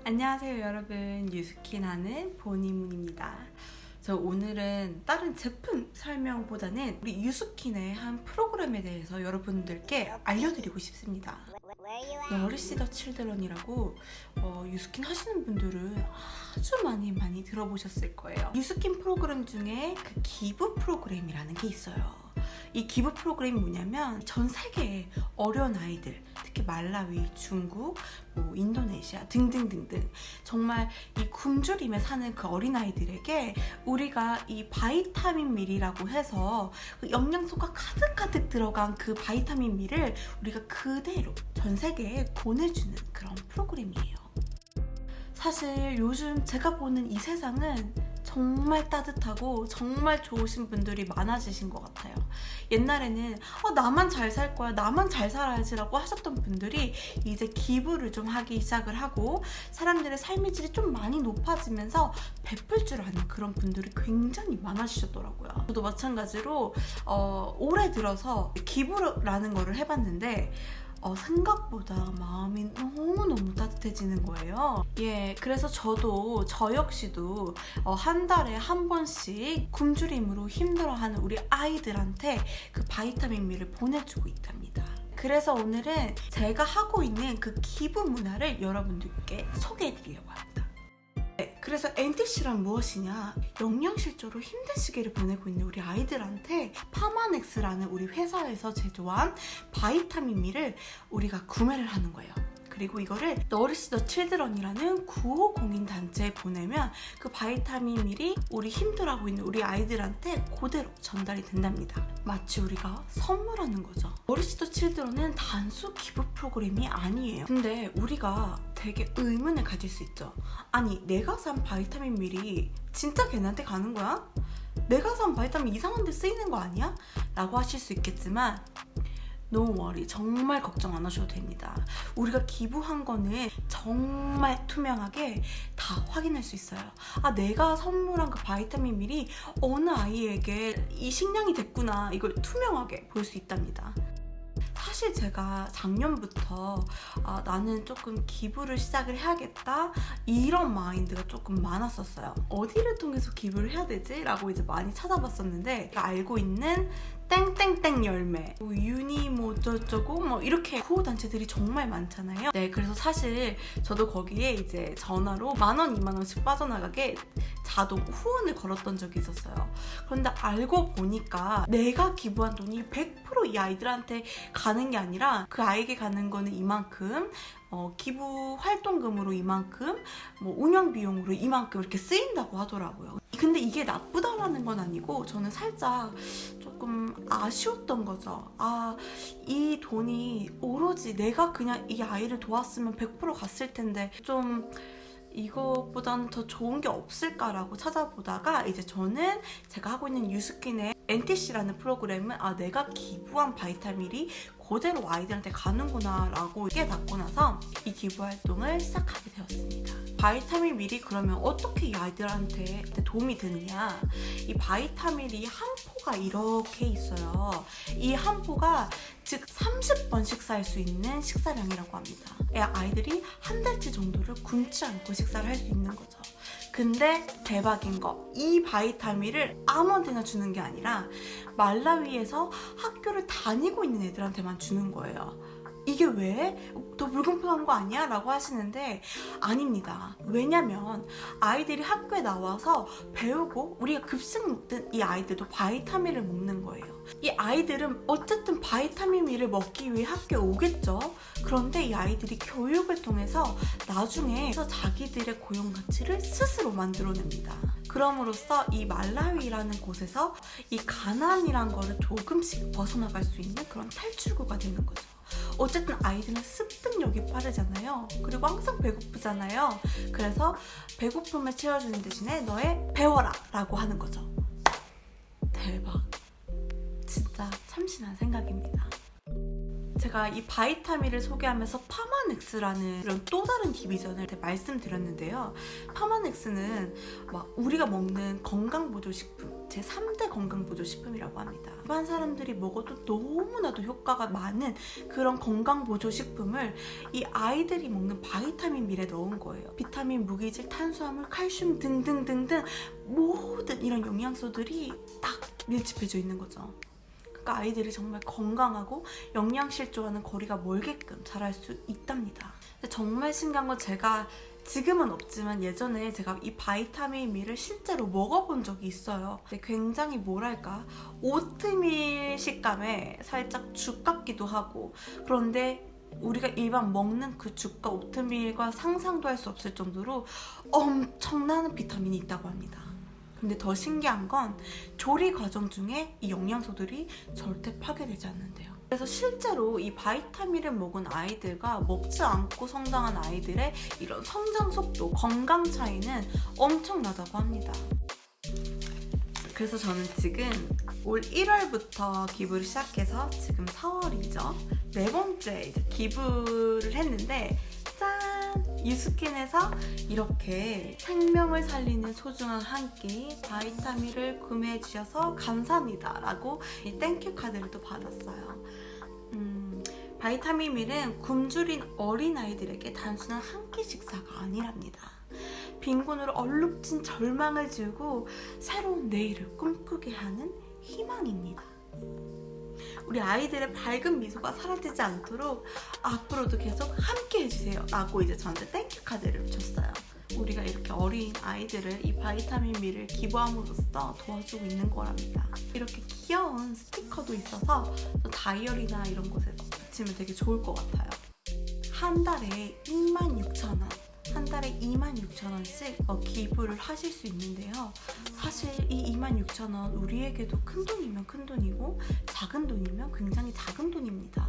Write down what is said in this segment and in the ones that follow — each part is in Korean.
안녕하세요 여러분, 유스킨하는 보니문입니다. 저 오늘은 다른 제품 설명보다는 우리 유스킨의 한 프로그램에 대해서 여러분들께 알려드리고 싶습니다. 너리시 더 칠드런이라고 유스킨 하시는 분들은 아주 많이 들어보셨을 거예요. 유스킨 프로그램 중에 그 기부 프로그램이라는 게 있어요. 이 기부 프로그램이 뭐냐면 전 세계의 어려운 아이들, 특히 말라위, 중국, 인도네시아 등등등등 정말 이 굶주림에 사는 그 어린아이들에게 우리가 이 바이타민 밀이라고 해서 그 영양소가 가득가득 들어간 그 바이타민 밀을 우리가 그대로 전 세계에 보내주는 그런 프로그램이에요. 사실 요즘 제가 보는 이 세상은 정말 따뜻하고 정말 좋으신 분들이 많아지신 것 같아요. 옛날에는 나만 잘 살 거야, 나만 잘 살아야지 라고 하셨던 분들이 이제 기부를 좀 하기 시작을 하고 사람들의 삶의 질이 좀 많이 높아지면서 베풀 줄 아는 그런 분들이 굉장히 많아지셨더라고요. 저도 마찬가지로 올해 들어서 기부라는 거를 해봤는데 생각보다 마음이 너무너무 따뜻해지는 거예요. 그래서 저 역시도 한 달에 한 번씩 굶주림으로 힘들어하는 우리 아이들한테 그 바이타민 B를 보내주고 있답니다. 그래서 오늘은 제가 하고 있는 그 기부 문화를 여러분들께 소개해드리려고 합니다. 그래서 NTC란 무엇이냐? 영양실조로 힘든 시기를 보내고 있는 우리 아이들한테 파마넥스라는 우리 회사에서 제조한 바이타민 B를 우리가 구매를 하는 거예요. 그리고 이거를 너리시 더 칠드런이라는 구호 공인 단체에 보내면 그 바이타민 B이 우리 힘들어하고 있는 우리 아이들한테 그대로 전달이 된답니다. 마치 우리가 선물하는 거죠. 너리시 더 칠드런은 단수 기부 프로그램이 아니에요. 근데 우리가 되게 의문을 가질 수 있죠. 아니, 내가 산 바이타민 B이 진짜 걔네한테 가는 거야? 내가 산 바이타민 이상한 데 쓰이는 거 아니야? 라고 하실 수 있겠지만 No worry, 정말 걱정 안 하셔도 됩니다. 우리가 기부한 거는 정말 투명하게 다 확인할 수 있어요. 내가 선물한 그 바이타민 B이 어느 아이에게 이 식량이 됐구나, 이걸 투명하게 볼 수 있답니다. 사실 제가 작년부터 나는 조금 기부를 시작을 해야겠다 이런 마인드가 조금 많았었어요. 어디를 통해서 기부를 해야 되지? 라고 이제 많이 찾아봤었는데 제가 알고 있는 땡땡땡 열매, 유니 어쩌고 이렇게 구호 단체들이 정말 많잖아요. 그래서 사실 저도 거기에 이제 전화로 10,000원, 20,000원씩 빠져나가게 자동 후원을 걸었던 적이 있었어요. 그런데 알고 보니까 내가 기부한 돈이 100% 이 아이들한테 가는 게 아니라 그 아이에게 가는 거는 이만큼, 기부 활동금으로 이만큼, 운영 비용으로 이만큼 이렇게 쓰인다고 하더라고요. 근데 이게 나쁘다라는 건 아니고 저는 살짝 조금 아쉬웠던 거죠. 이 돈이 오로지 내가 그냥 이 아이를 도왔으면 100% 갔을 텐데 좀 이거보다는 더 좋은 게 없을까라고 찾아보다가 이제 저는 제가 하고 있는 유스킨의 NTC라는 프로그램은 내가 기부한 바이타민이 그대로 아이들한테 가는구나 라고 깨닫고 나서 이 기부 활동을 시작하게 되었습니다. 바이타민 B이 그러면 어떻게 이 아이들한테 도움이 되느냐? 이 바이타민 B 한 포가 이렇게 있어요. 이 한 포가 즉 30번 식사할 수 있는 식사량이라고 합니다. 아이들이 한 달치 정도를 굶지 않고 식사를 할 수 있는 거죠. 근데 대박인 거, 이 바이타민을 아무한테나 주는 게 아니라 말라위에서 학교를 다니고 있는 애들한테만 주는 거예요. 이게 왜? 더 불공평한 거 아니야? 라고 하시는데 아닙니다. 왜냐면 아이들이 학교에 나와서 배우고 우리가 급식 먹든 이 아이들도 바이타민을 먹는 거예요. 이 아이들은 어쨌든 바이타민 B를 먹기 위해 학교에 오겠죠. 그런데 이 아이들이 교육을 통해서 나중에 자기들의 고용 가치를 스스로 만들어냅니다. 그럼으로써 이 말라위라는 곳에서 이 가난이란 거를 조금씩 벗어나갈 수 있는 그런 탈출구가 되는 거죠. 어쨌든 아이들은 습득력이 빠르잖아요. 그리고 항상 배고프잖아요. 그래서 배고픔을 채워주는 대신에 너의 배워라 라고 하는 거죠. 대박. 진짜 참신한 생각입니다. 제가 이 바이타미를 소개하면서 파마넥스라는 이런 또 다른 디비전을 말씀드렸는데요. 파마넥스는 막 우리가 먹는 건강보조식품 제 3대 건강보조식품이라고 합니다. 일반 사람들이 먹어도 너무나도 효과가 많은 그런 건강보조식품을 이 아이들이 먹는 바이타민 밀에 넣은 거예요. 비타민, 무기질, 탄수화물, 칼슘 등등등등 모든 이런 영양소들이 딱 밀집해져 있는 거죠. 아이들이 정말 건강하고 영양실조와는 거리가 멀게끔 자랄 수 있답니다. 근데 정말 신기한 건 제가 지금은 없지만 예전에 제가 이 바이타민 밀을 실제로 먹어본 적이 있어요. 근데 굉장히 뭐랄까 오트밀 식감에 살짝 죽 같기도 하고, 그런데 우리가 일반 먹는 그 죽과 오트밀과 상상도 할 수 없을 정도로 엄청난 비타민이 있다고 합니다. 근데 더 신기한 건 조리 과정 중에 이 영양소들이 절대 파괴되지 않는데요. 그래서 실제로 이 바이타민을 먹은 아이들과 먹지 않고 성장한 아이들의 이런 성장 속도, 건강 차이는 엄청나다고 합니다. 그래서 저는 지금 올 1월부터 기부를 시작해서 지금 4월이죠. 네 번째 이제 기부를 했는데, 짠! 유스킨에서 이렇게 생명을 살리는 소중한 한 끼 바이타민을 구매해 주셔서 감사합니다 라고 이 땡큐 카드를 또 받았어요. 바이타민 밀은 굶주린 어린아이들에게 단순한 한 끼 식사가 아니랍니다. 빈곤으로 얼룩진 절망을 지우고 새로운 내일을 꿈꾸게 하는 희망입니다. 우리 아이들의 밝은 미소가 사라지지 않도록 앞으로도 계속 함께 해주세요 라고 이제 저한테 땡큐 카드를 줬어요. 우리가 이렇게 어린 아이들을 이 바이타민 밀을 기부함으로써 도와주고 있는 거랍니다. 이렇게 귀여운 스티커도 있어서 또 다이어리나 이런 곳에 붙이면 되게 좋을 것 같아요. 한 달에 26,000원, 한 달에 26,000원씩 기부를 하실 수 있는데요. 사실 이 26,000원 우리에게도 큰 돈이면 큰 돈이고 작은 돈이면 굉장히 작은 돈입니다.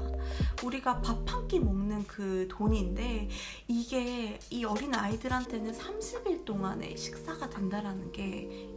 우리가 밥 한 끼 먹는 그 돈인데 이게 이 어린 아이들한테는 30일 동안의 식사가 된다라는 게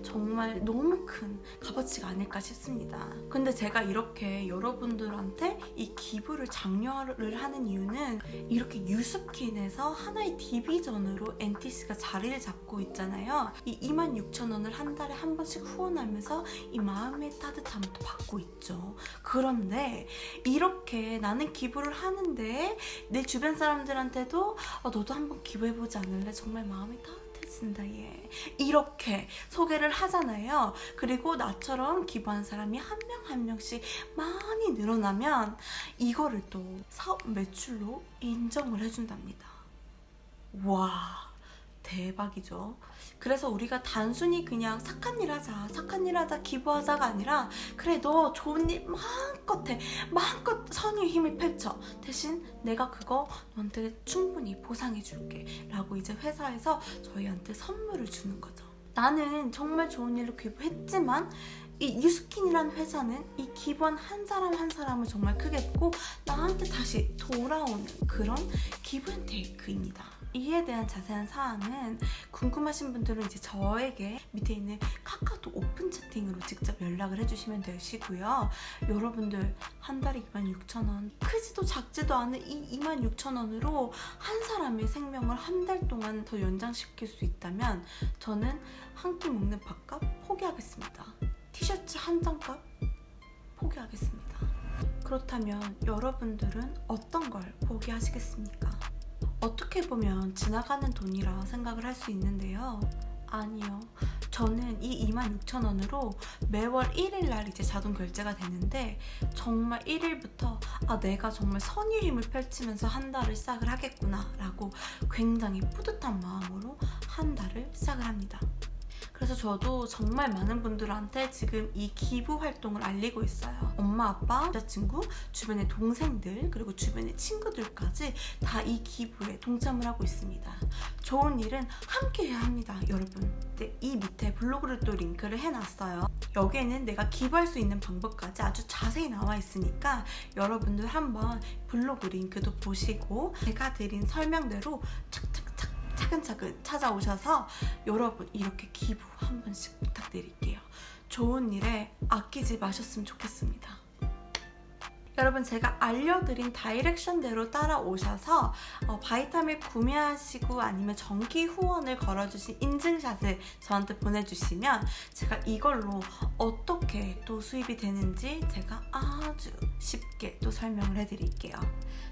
정말 너무 큰 값어치가 아닐까 싶습니다. 근데 제가 이렇게 여러분들한테 이 기부를 장려를 하는 이유는 이렇게 유스킨에서 하나의 디비전으로 NTC가 자리를 잡고 있잖아요. 이 26,000원을 한 달에 한 번씩 후원하면서 이 마음의 따뜻함을 또 받고 있죠. 그런데 이렇게 나는 기부를 하는데 내 주변 사람들한테도 너도 한번 기부해보지 않을래? 정말 마음이 따뜻해진다 얘. 이렇게 소개를 하잖아요. 그리고 나처럼 기부한 사람이 한 명 한 명씩 많이 늘어나면 이거를 또 사업 매출로 인정을 해준답니다. 와, 대박이죠. 그래서 우리가 단순히 그냥 착한 일 하자, 착한 일 하자, 기부하자가 아니라 그래 너 좋은 일 마음껏 해, 마음껏 선의의 힘을 펼쳐, 대신 내가 그거 너한테 충분히 보상해 줄게 라고 이제 회사에서 저희한테 선물을 주는 거죠. 나는 정말 좋은 일로 기부했지만 이 유스킨이라는 회사는 이 기부한 한 사람 한 사람을 정말 크게 보고 나한테 다시 돌아오는 그런 기브앤테이크입니다. 이에 대한 자세한 사항은 궁금하신 분들은 이제 저에게 밑에 있는 카카오톡 오픈 채팅으로 직접 연락을 해주시면 되시고요. 여러분들 한 달에 26,000원, 크지도 작지도 않은 이 26,000원으로 한 사람의 생명을 한 달 동안 더 연장시킬 수 있다면 저는 한 끼 먹는 밥값 포기하겠습니다. 티셔츠 한 장값 포기하겠습니다. 그렇다면 여러분들은 어떤 걸 포기하시겠습니까? 어떻게 보면 지나가는 돈이라 생각을 할 수 있는데요. 아니요. 저는 이 26,000원으로 매월 1일 날 이제 자동 결제가 되는데 정말 1일부터 내가 정말 선의의 힘을 펼치면서 한 달을 시작을 하겠구나 라고 굉장히 뿌듯한 마음으로 한 달을 시작을 합니다. 그래서 저도 정말 많은 분들한테 지금 이 기부 활동을 알리고 있어요. 엄마, 아빠, 여자친구, 주변의 동생들, 그리고 주변의 친구들까지 다 이 기부에 동참을 하고 있습니다. 좋은 일은 함께 해야 합니다, 여러분. 네, 이 밑에 블로그를 또 링크를 해놨어요. 여기에는 내가 기부할 수 있는 방법까지 아주 자세히 나와 있으니까 여러분들 한번 블로그 링크도 보시고 제가 드린 설명대로 착착착 차근차근 찾아오셔서 여러분 이렇게 기부 한 번씩 부탁드릴게요. 좋은 일에 아끼지 마셨으면 좋겠습니다. 여러분 제가 알려드린 다이렉션대로 따라오셔서 바이타밀 구매하시고 아니면 정기 후원을 걸어주신 인증샷을 저한테 보내주시면 제가 이걸로 어떻게 또 수입이 되는지 제가 아주 쉽게 또 설명을 해드릴게요.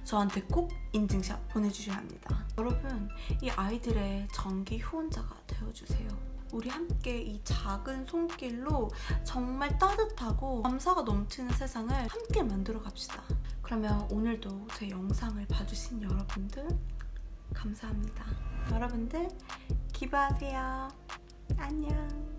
저한테 꼭 인증샷 보내주셔야 합니다. 여러분 이 아이들의 정기 후원자가 되어주세요. 우리 함께 이 작은 손길로 정말 따뜻하고 감사가 넘치는 세상을 함께 만들어 갑시다. 그러면 오늘도 제 영상을 봐주신 여러분들 감사합니다. 여러분들 기부하세요. 안녕.